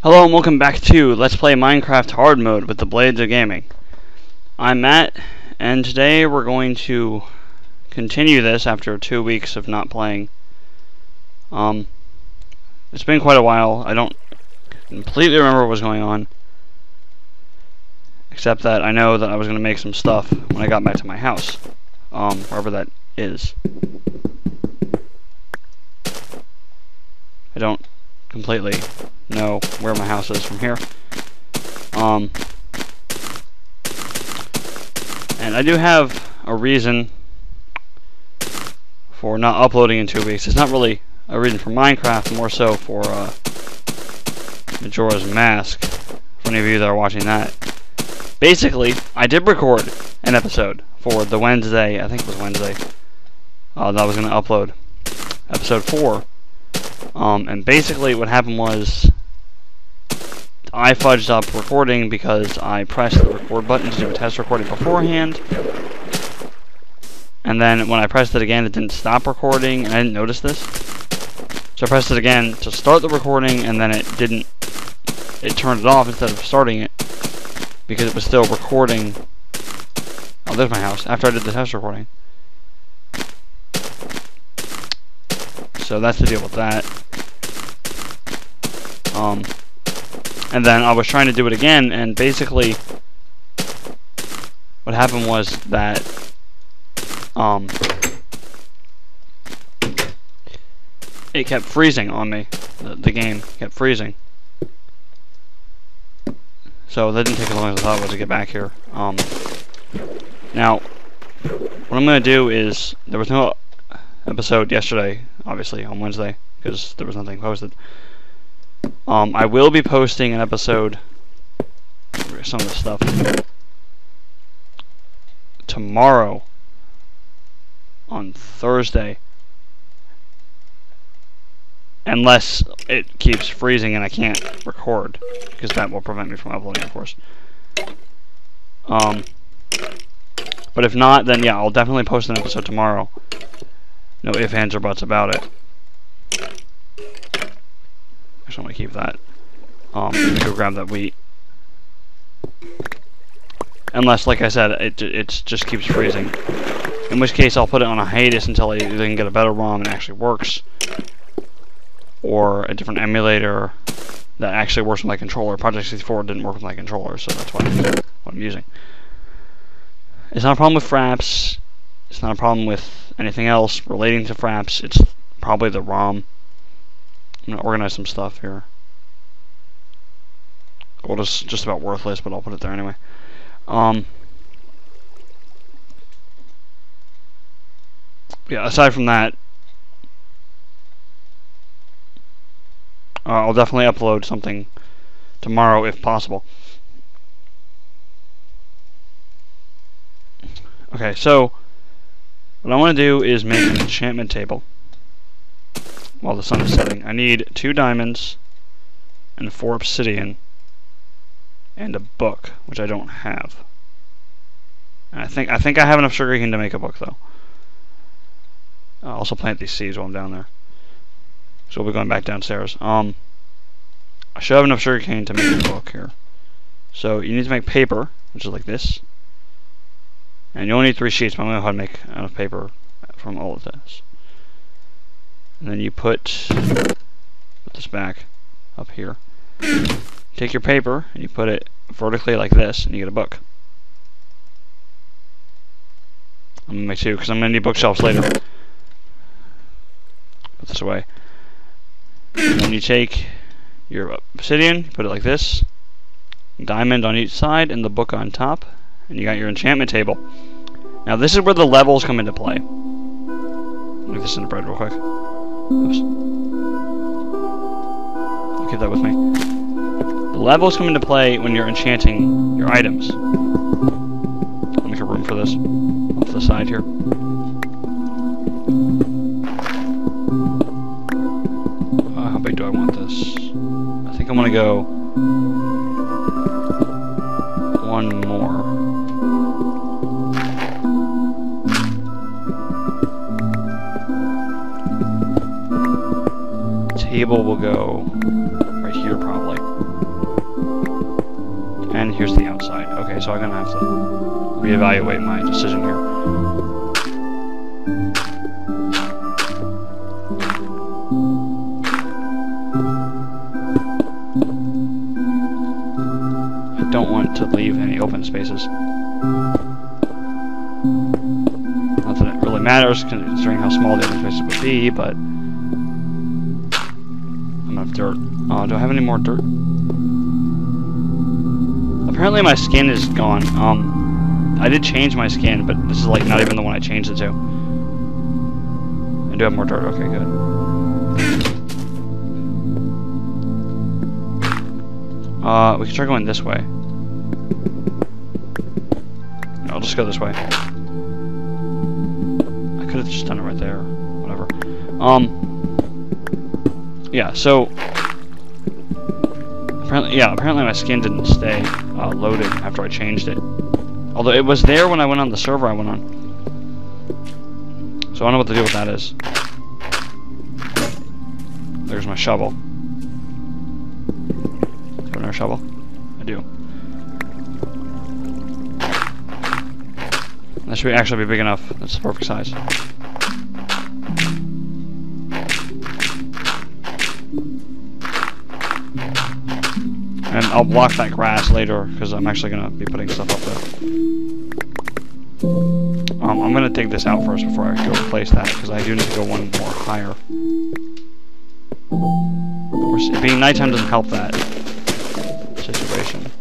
Hello and welcome back to Let's Play Minecraft Hard Mode with the Blades of Gaming. I'm Matt, and today we're going to continue this after 2 weeks of not playing. It's been quite a while. I don't completely remember what was going on, except that I know that I was going to make some stuff when I got back to my house, wherever that is. I don't completely know where my house is from here. And I do have a reason for not uploading in 2 weeks. It's not really a reason for Minecraft, more so for Majora's Mask, for any of you that are watching that. Basically, I did record an episode for the Wednesday, I think it was Wednesday, that I was going to upload. Episode 4. And basically what happened was I fudged up recording because I pressed the record button to do a test recording beforehand, and then when I pressed it again it didn't stop recording, and I didn't notice this. So I pressed it again to start the recording, and then it turned it off instead of starting it because it was still recording. Oh, there's my house after I did the test recording. So that's the deal with that. And then I was trying to do it again, and basically what happened was that it kept freezing on me. The game kept freezing. So that didn't take as long as I thought it was to get back here. Now, what I'm going to do is, there was no episode yesterday, obviously, on Wednesday, because there was nothing posted. I will be posting an episode, some of the stuff, tomorrow, on Thursday, unless it keeps freezing and I can't record, because that will prevent me from uploading, of course. But if not, then yeah, I'll definitely post an episode tomorrow. No ifs, ands, or buts about it. I just want to keep that. Go grab that wheat. Unless, like I said, it just keeps freezing. In which case, I'll put it on a hiatus until I either can get a better ROM and it actually works, or a different emulator that actually works with my controller. Project 64 didn't work with my controller, so that's what I'm using. It's not a problem with Fraps. It's not a problem with anything else relating to Fraps. It's probably the ROM. I'm going to organize some stuff here. Well, it's just about worthless, but I'll put it there anyway. Yeah, aside from that, I'll definitely upload something tomorrow if possible. Okay, so what I want to do is make an enchantment table while the sun is setting. I need 2 diamonds and 4 obsidian and a book, which I don't have. And I think I have enough sugarcane to make a book, though. I'll also plant these seeds while I'm down there. So we'll be going back downstairs. I should have enough sugarcane to make a book here. So you need to make paper, which is like this. And you only need 3 sheets, but I'm going to know how to make enough paper from all of this. And then you put this back up here. Take your paper and you put it vertically like this, and you get a book. I'm going to make 2 because I'm going to need bookshelves later. Put this away. And then you take your obsidian, put it like this, diamond on each side, and the book on top, and you got your enchantment table. Now this is where the levels come into play. Make this into bread real quick. Oops. I'll keep that with me. The levels come into play when you're enchanting your items. I'll make a room for this off to the side here. How big do I want this? I think I'm gonna go 1 more. Table will go right here probably. And here's the outside. Okay, so I'm gonna have to reevaluate my decision here. I don't want to leave any open spaces. Not that it really matters, considering how small the open spaces would be, but I'm out of dirt. Do I have any more dirt? Apparently my skin is gone. I did change my skin, but this is like not even the one I changed it to. I do have more dirt. Okay, good. We can try going this way. I'll just go this way. I could have just done it right there. Whatever. Yeah, so apparently my skin didn't stay loaded after I changed it. Although it was there when I went on the server I went on. So I don't know what the deal with that is. There's my shovel. Do I have another shovel? I do. That should actually be big enough. That's the perfect size. And I'll block that grass later because I'm actually going to be putting stuff up there. I'm going to dig this out first before I go replace that because I do need to go one more higher. Of course, it being nighttime doesn't help that situation.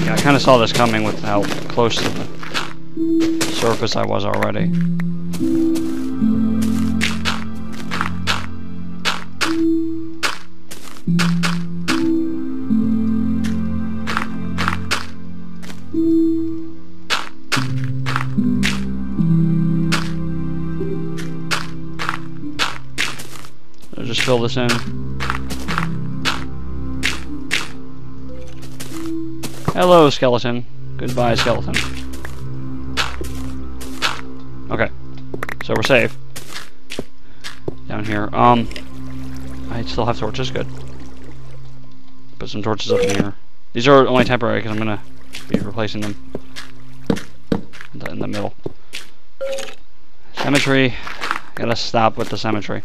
Yeah, I kind of saw this coming with how close to the surface I was already. I'll just fill this in. Hello, skeleton. Goodbye, skeleton. Okay, so we're safe. Down here. I still have torches, good. Put some torches up in here. These are only temporary because I'm gonna be replacing them in the middle. Cemetery. Gotta stop with the cemetery.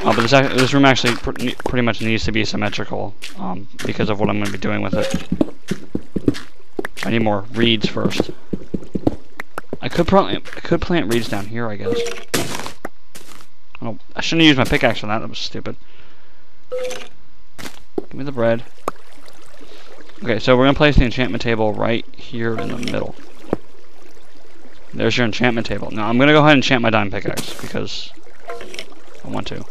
But this room actually pretty much needs to be symmetrical because of what I'm going to be doing with it. I need more reeds first. I could plant reeds down here, I guess. Oh, I shouldn't have used my pickaxe for that. That was stupid. Give me the bread. Okay, so we're going to place the enchantment table right here in the middle. There's your enchantment table. Now I'm going to go ahead and enchant my diamond pickaxe because I want to.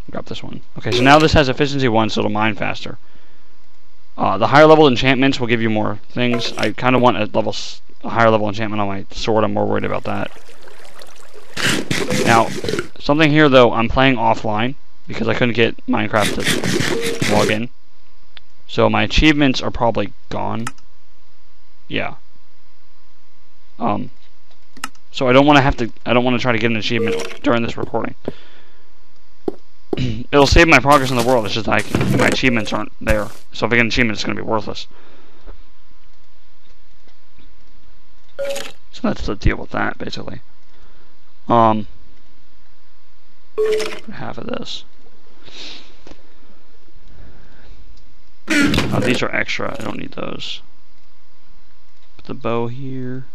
Grab this one. Okay, so now this has efficiency 1, so it'll mine faster. The higher level enchantments will give you more things. I kind of want a higher level enchantment on my sword. I'm more worried about that. Now, something here though, I'm playing offline because I couldn't get Minecraft to log in. So my achievements are probably gone. Yeah. So I don't want to try to get an achievement during this recording. It'll save my progress in the world, it's just like my achievements aren't there. So if I get an achievement, it's going to be worthless. So that's the deal with that, basically. Half of this. Oh, these are extra, I don't need those. Put the bow here.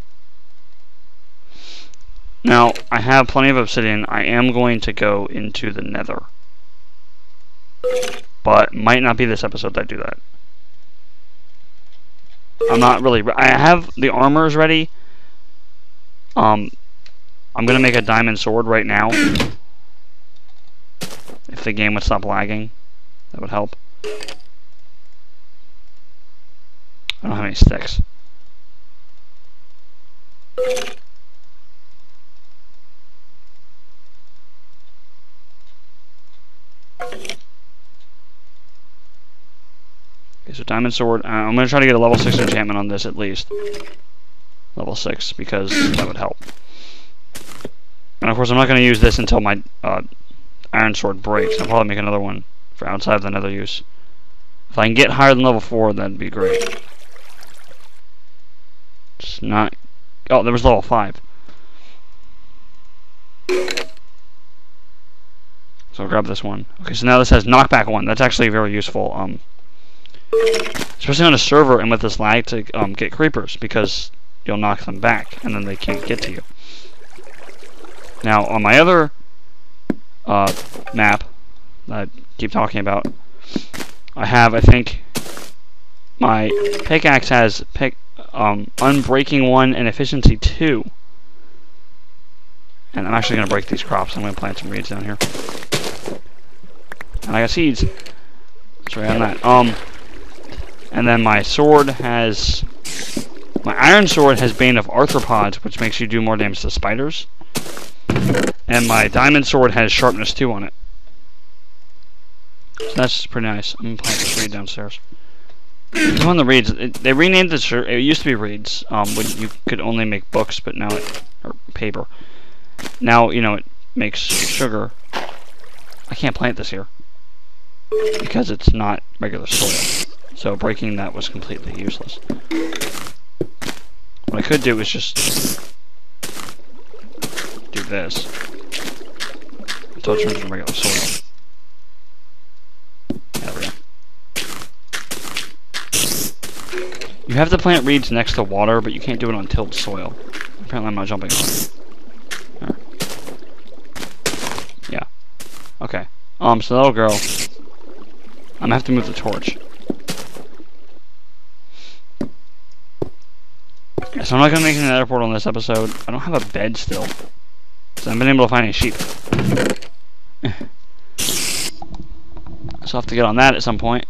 Now, I have plenty of obsidian. I am going to go into the nether. But might not be this episode that I do that. I'm not really... I have the armors ready. I'm going to make a diamond sword right now. If the game would stop lagging, that would help. I don't have any sticks. Okay, so diamond sword. I'm going to try to get a level 6 enchantment on this at least. level 6 because that would help. And of course, I'm not going to use this until my iron sword breaks. I'll probably make another one for outside of the nether use. If I can get higher than level 4, that'd be great. It's not... Oh, there was level 5. So I'll grab this one. Okay, so now this has knockback 1. That's actually very useful. Especially on a server and with this lag to get creepers, because you'll knock them back and then they can't get to you. Now on my other map that I keep talking about, I have, I think, my pickaxe has unbreaking 1 and efficiency 2. And I'm actually going to break these crops. I'm going to plant some reeds down here. And I got seeds. Sorry on that. And then my sword has... My iron sword has Bane of Arthropods, which makes you do more damage to spiders. And my diamond sword has Sharpness 2 on it. So that's pretty nice. I'm going to plant this reed downstairs. Come on the reeds. They renamed it. It used to be reeds, when you could only make books, but now or paper. Now, you know, it makes sugar. I can't plant this here because it's not regular soil. So breaking that was completely useless. What I could do is just do this until it turns into regular soil. There we go. You have to plant reeds next to water, but you can't do it on tilled soil. Apparently I'm not jumping on it. There. Yeah. Okay. So that'll grow. I'm gonna have to move the torch. Yeah, so I'm not gonna make an nether portal in this episode. I don't have a bed still. So I haven't been able to find any sheep. So I'll have to get on that at some point.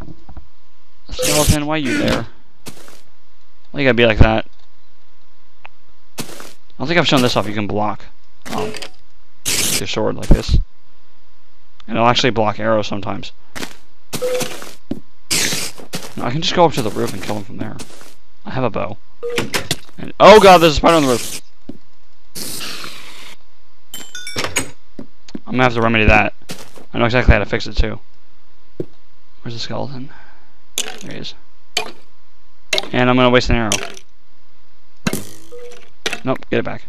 Skeleton, why are you there? Why you gotta be like that? I don't think I've shown this off. You can block with your sword like this. And it'll actually block arrows sometimes. No, I can just go up to the roof and kill him from there. I have a bow. And, oh god, there's a spider on the roof. I'm gonna have to remedy that. I know exactly how to fix it too. Where's the skeleton? There he is. And I'm gonna waste an arrow. Nope, get it back.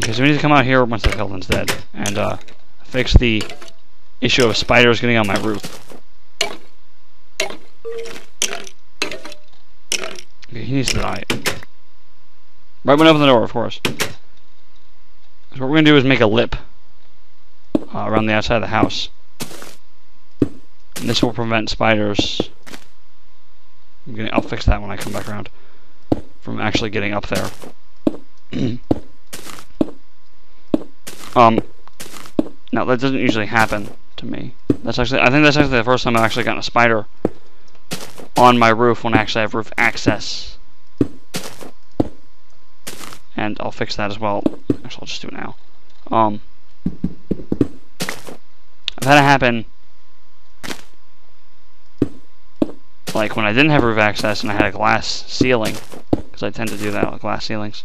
Okay, so we need to come out here once the skeleton's dead and fix the issue of spiders getting on my roof. Okay, he needs to die. Right when I open the door, of course. So what we're going to do is make a lip around the outside of the house. And this will prevent spiders... I'll fix that when I come back around. From actually getting up there. Now that doesn't usually happen to me. I think that's actually the first time I've actually gotten a spider on my roof when I actually have roof access. And I'll fix that as well. Actually, I'll just do it now. I've had it happen like when I didn't have roof access and I had a glass ceiling, because I tend to do that with glass ceilings.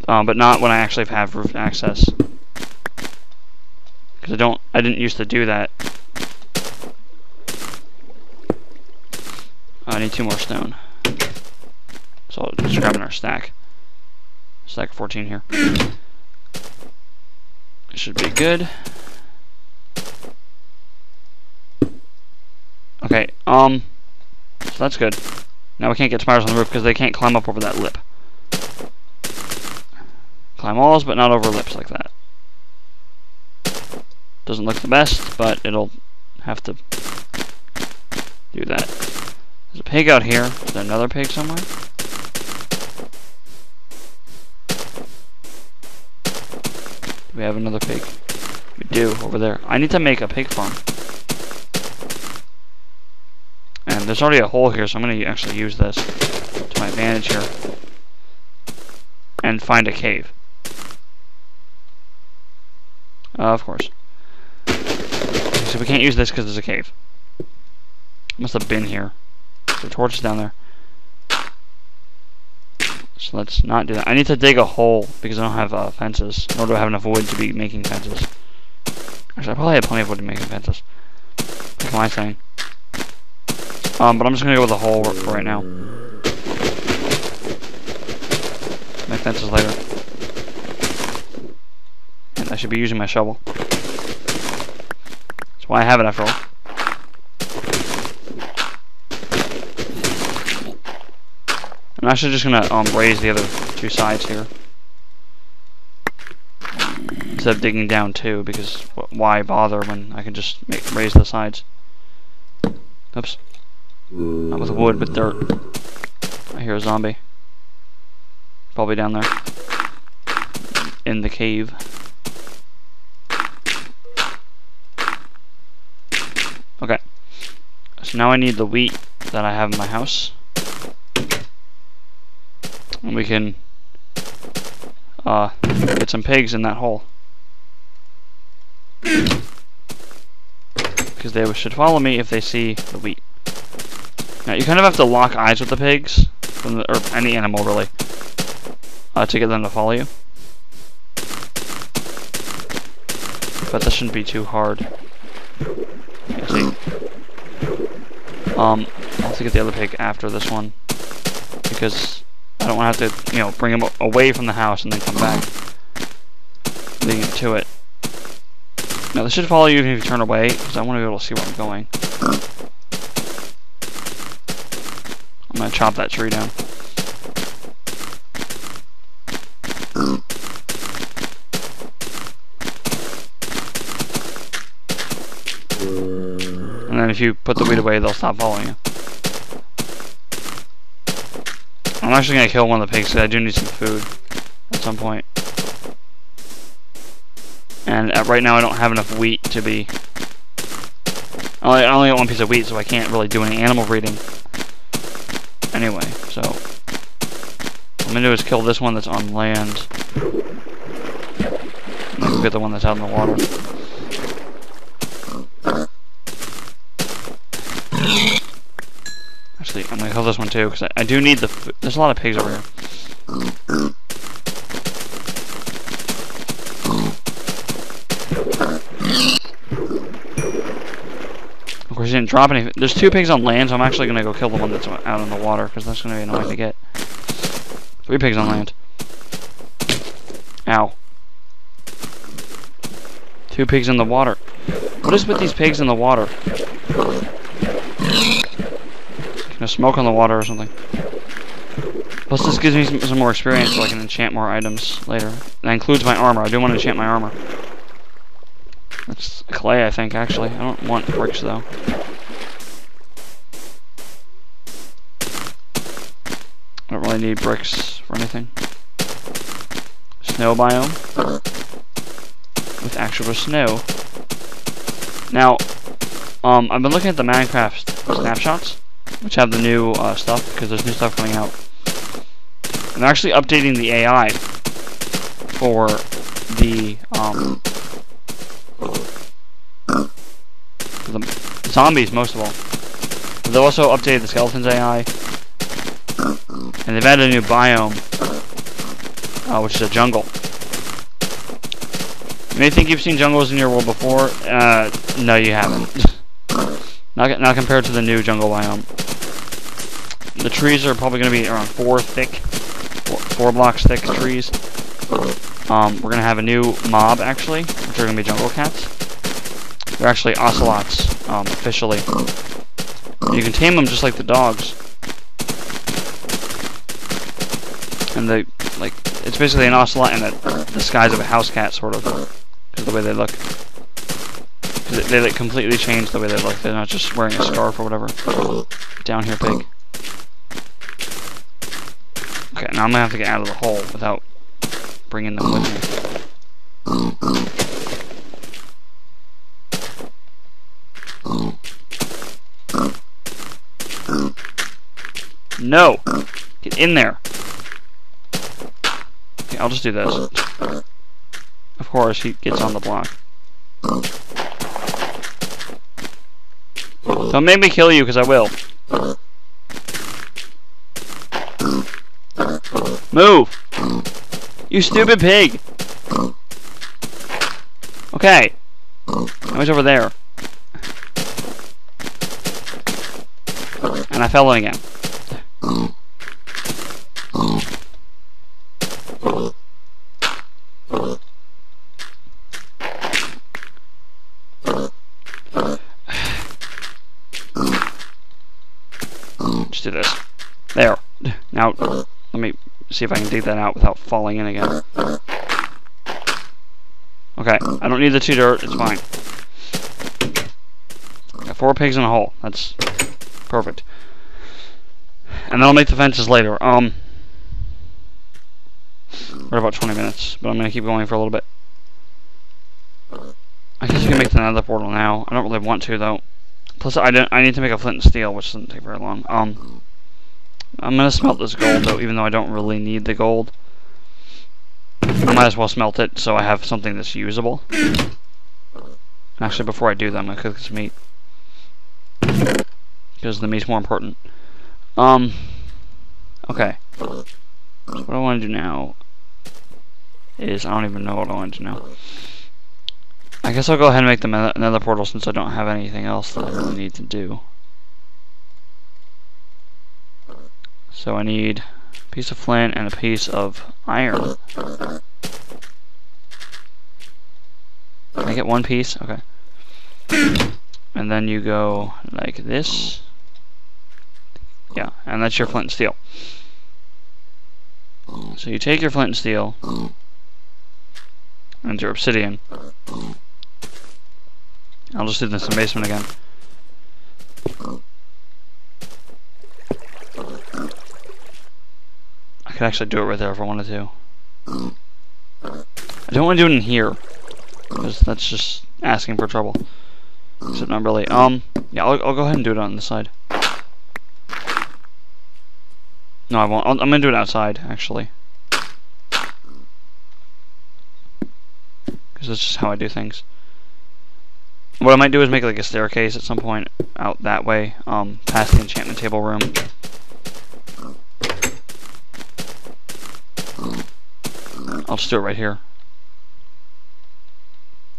But not when I actually have roof access, because I didn't used to do that. I need 2 more stone, so I'll just grab another stack. Stack of 14 here. It should be good. Okay, so that's good. Now we can't get spiders on the roof because they can't climb up over that lip. Climb walls, but not over lips like that. Doesn't look the best, but it'll have to do that. There's a pig out here. Is there another pig somewhere? Do we have another pig? We do, over there. I need to make a pig farm. And there's already a hole here, so I'm going to actually use this to my advantage here. And find a cave. Of course. So we can't use this because there's a cave. Must have been here. The torch is down there. So let's not do that. I need to dig a hole because I don't have fences, nor do I have enough wood to be making fences. Actually, I probably have plenty of wood to make fences. What am I saying? But I'm just gonna go with a hole for right now. Make fences later. And I should be using my shovel. That's why I have it after all. I'm actually just gonna raise the other two sides here instead of digging down too, because why bother when I can just raise the sides? Oops. Not with wood, with dirt. I hear a zombie. Probably down there in the cave. Okay. So now I need the wheat that I have in my house. And we can get some pigs in that hole. Because they should follow me if they see the wheat. Now you kind of have to lock eyes with the pigs, or any animal really, to get them to follow you. But that shouldn't be too hard. You see. I'll have to get the other pig after this one, because I don't want to have to, bring him away from the house and then come back, leading him to it. Now, this should follow you even if you turn away, because I want to be able to see where I'm going. I'm going to chop that tree down. And then if you put the weed away, they'll stop following you. I'm actually going to kill one of the pigs because I do need some food at some point. And right now I don't have enough wheat to be... I only got one piece of wheat, so I can't really do any animal breeding. Anyway, so... what I'm going to do is kill this one that's on land. And then get the one that's out in the water. Actually, I'm going to kill this one too, because I do need the food. There's a lot of pigs over here. Of course, he didn't drop any. There's two pigs on land, so I'm actually going to go kill the one that's out in the water, because that's going to be annoying to get. 3 pigs on land. Ow. 2 pigs in the water. What is with these pigs in the water? Smoke on the water or something. Plus this gives me some more experience so I can enchant more items later. That includes my armor. I do want to enchant my armor. That's clay, I think, actually. I don't want bricks, though. I don't really need bricks for anything. Snow biome. With actual snow. Now, I've been looking at the Minecraft snapshots, which have the new stuff, because there's new stuff coming out. And they're actually updating the AI for the zombies, most of all. But they've also updated the skeletons AI, and they've added a new biome, which is a jungle. You may think you've seen jungles in your world before. No, you haven't. Not compared to the new jungle biome. The trees are probably going to be around 4 blocks thick trees. We're going to have a new mob, actually, which are going to be jungle cats. They're actually ocelots, officially. And you can tame them just like the dogs. And they, like, it's basically an ocelot in the disguise of a house cat, sort of, because of the way they look. They like completely change the way they look. They're not just wearing a scarf or whatever. Down here, pig. Okay, now I'm gonna have to get out of the hole without bringing them with me. No! Get in there! Okay, I'll just do this. Of course, he gets on the block. Don't make me kill you, because I will. Move! You stupid pig! Okay. Now he's over there. And I fell in again. Just do this. There. Now, let me see if I can dig that out without falling in again. Okay, I don't need the 2 dirt, it's fine. Got 4 pigs in a hole. That's perfect. And then I'll make the fences later. We're about 20 minutes, but I'm gonna keep going for a little bit. I guess I can make the nether portal now. I don't really want to though. Plus, I need to make a flint and steel, which doesn't take very long. I'm gonna smelt this gold though, even though I don't really need the gold. I might as well smelt it so I have something that's usable. Actually, before I do that, I'm gonna cook this meat because the meat's more important. Okay. So what I want to do now is I don't even know what I want to do now. I guess I'll go ahead and make the nether portal since I don't have anything else that I really need to do. So I need a piece of flint and a piece of iron. Can I get one piece? Okay. And then you go like this. Yeah, and that's your flint and steel. So you take your flint and steel and your obsidian. I'll just do this in the basement again. I could actually do it right there if I wanted to. I don't want to do it in here, because that's just asking for trouble. Except not really. Yeah, I'll go ahead and do it on this side. No, I won't. I'm gonna do it outside, actually. Because that's just how I do things. What I might do is make like a staircase at some point out that way, past the enchantment table room. I'll just do it right here.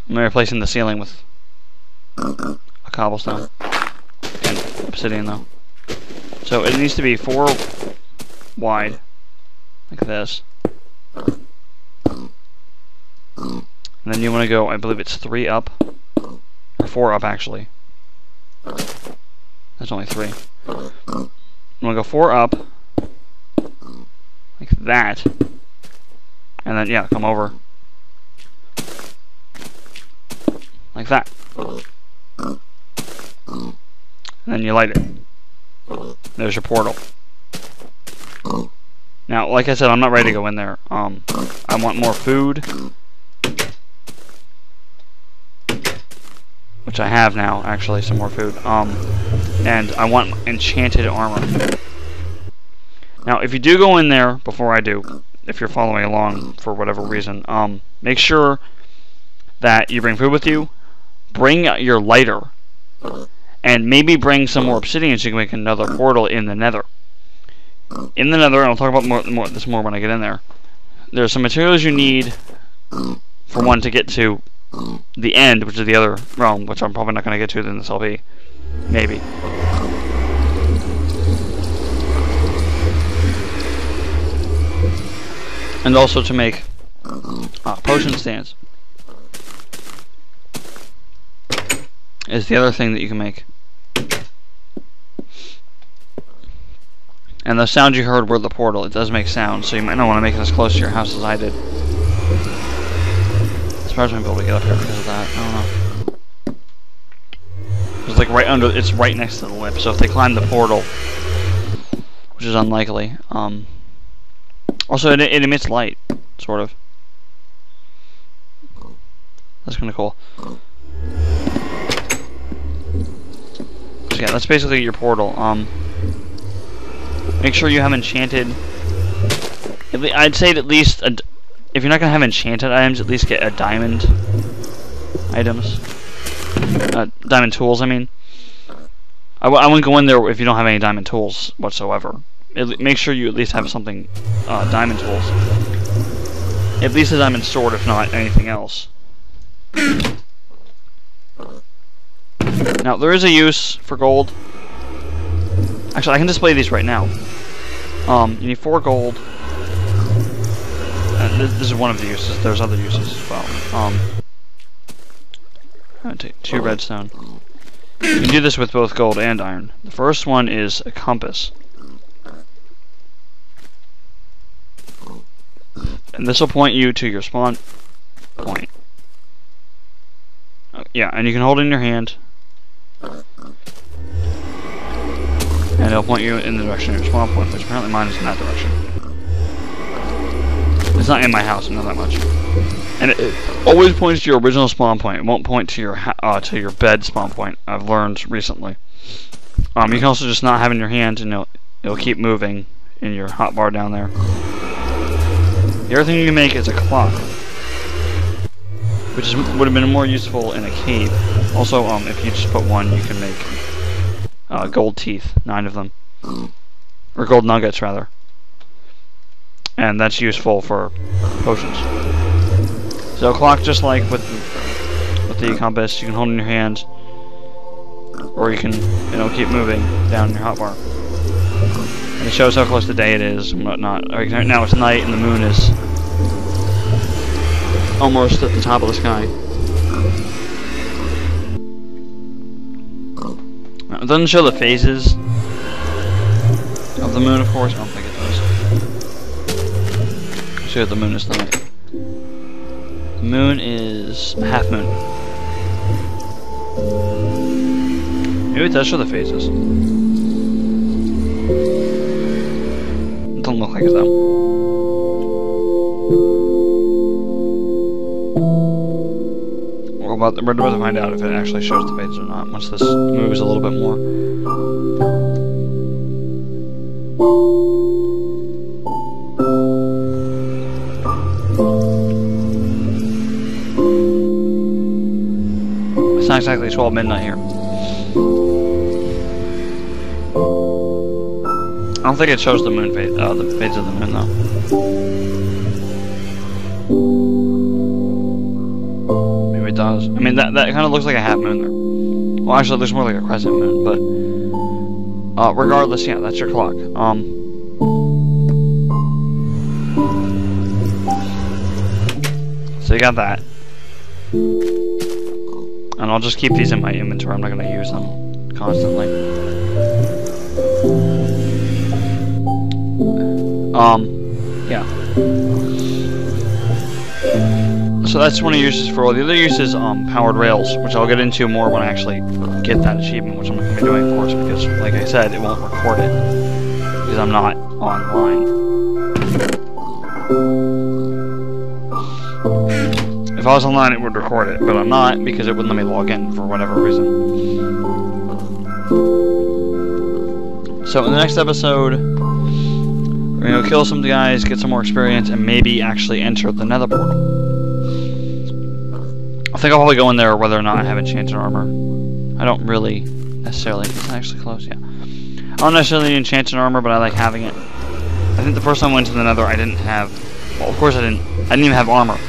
I'm replacing the ceiling with a cobblestone and obsidian though. So it needs to be 4 wide, like this. And then you want to go, I believe it's 3 up, or 4 up actually. That's only 3. You want to go 4 up, like that, and then yeah, come over, like that. And then you light it. There's your portal. Now, like I said, I'm not ready to go in there. I want more food, which I have now, actually, some more food. And I want enchanted armor. Now, if you do go in there before I do, if you're following along for whatever reason, make sure that you bring food with you, bring your lighter, and maybe bring some more obsidian so you can make another portal in the nether. In the nether, and I'll talk about this more when I get in there, there's some materials you need for one to get to the end, which is the other realm, which I'm probably not going to get to in this LP. Maybe. And also to make potion stands is the other thing that you can make. And the sound you heard were the portal. It does make sound, so you might not want to make it as close to your house as I did. As far as I'm able to get up here because of that, I don't know. It's like right under, it's right next to the lip, so if they climb the portal, which is unlikely, also it emits light, sort of. That's kind of cool. So yeah, that's basically your portal. Make sure you have enchanted. I'd say at least if you're not gonna have enchanted items, at least get a diamond items, diamond tools. I mean, I wouldn't go in there if you don't have any diamond tools whatsoever. make sure you at least have something, diamond tools. At least a diamond sword, if not anything else. Now, there is a use for gold. Actually, I can display these right now. You need 4 gold. This is one of the uses. There's other uses as well. I'm gonna take 2 redstone. You can do this with both gold and iron. The first one is a compass. And this will point you to your spawn point. Yeah, and you can hold it in your hand. And it'll point you in the direction of your spawn point, which apparently mine is in that direction. It's not in my house, I know that much. And it always points to your original spawn point. It won't point to your bed spawn point, I've learned recently. You can also just not have it in your hand, and it'll keep moving in your hotbar down there. The other thing you can make is a clock, which would have been more useful in a cave. Also, if you just put one, you can make gold teeth, 9 of them, or gold nuggets rather, and that's useful for potions. So a clock, just like with the compass, you can hold in your hand, or you can, it'll keep moving down in your hotbar. And it shows how close the day it is and whatnot. Right now it's night and the moon is almost at the top of the sky. Now, it doesn't show the phases of the moon, of course. I don't think it does. I'll show you what the moon is tonight. The moon is a half moon. Maybe it does show the phases. It doesn't look like it though. We're about to find out if it actually shows the phases or not once this moves a little bit more. It's not exactly 12 midnight here. I don't think it shows the moon phase, the phase of the moon though. Maybe it does. I mean, that kind of looks like a half moon there. Well, actually, it looks more like a crescent moon, but regardless, yeah, that's your clock. So you got that, and I'll just keep these in my inventory. I'm not going to use them constantly. Yeah. So that's one of the uses for all. The other use is powered rails, which I'll get into more when I actually get that achievement, which I'm not going to be doing, of course, because, like I said, it won't record it because I'm not online. If I was online, it would record it, but I'm not because it wouldn't let me log in for whatever reason. So in the next episode, we're going to kill some guys, get some more experience, and maybe actually enter the nether portal. I think I'll probably go in there whether or not I have enchanted armor. I don't really necessarily... It's actually close, yeah. I don't necessarily need enchanted armor, but I like having it. I think the first time I went to the nether, I didn't have... Well, of course I didn't even have armor.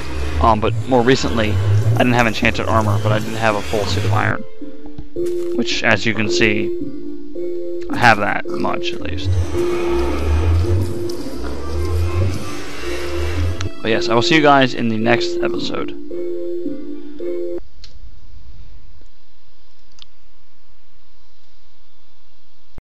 But more recently, I didn't have enchanted armor, but I didn't have a full suit of iron. Which, as you can see, I have that much, at least. But yes, I will see you guys in the next episode.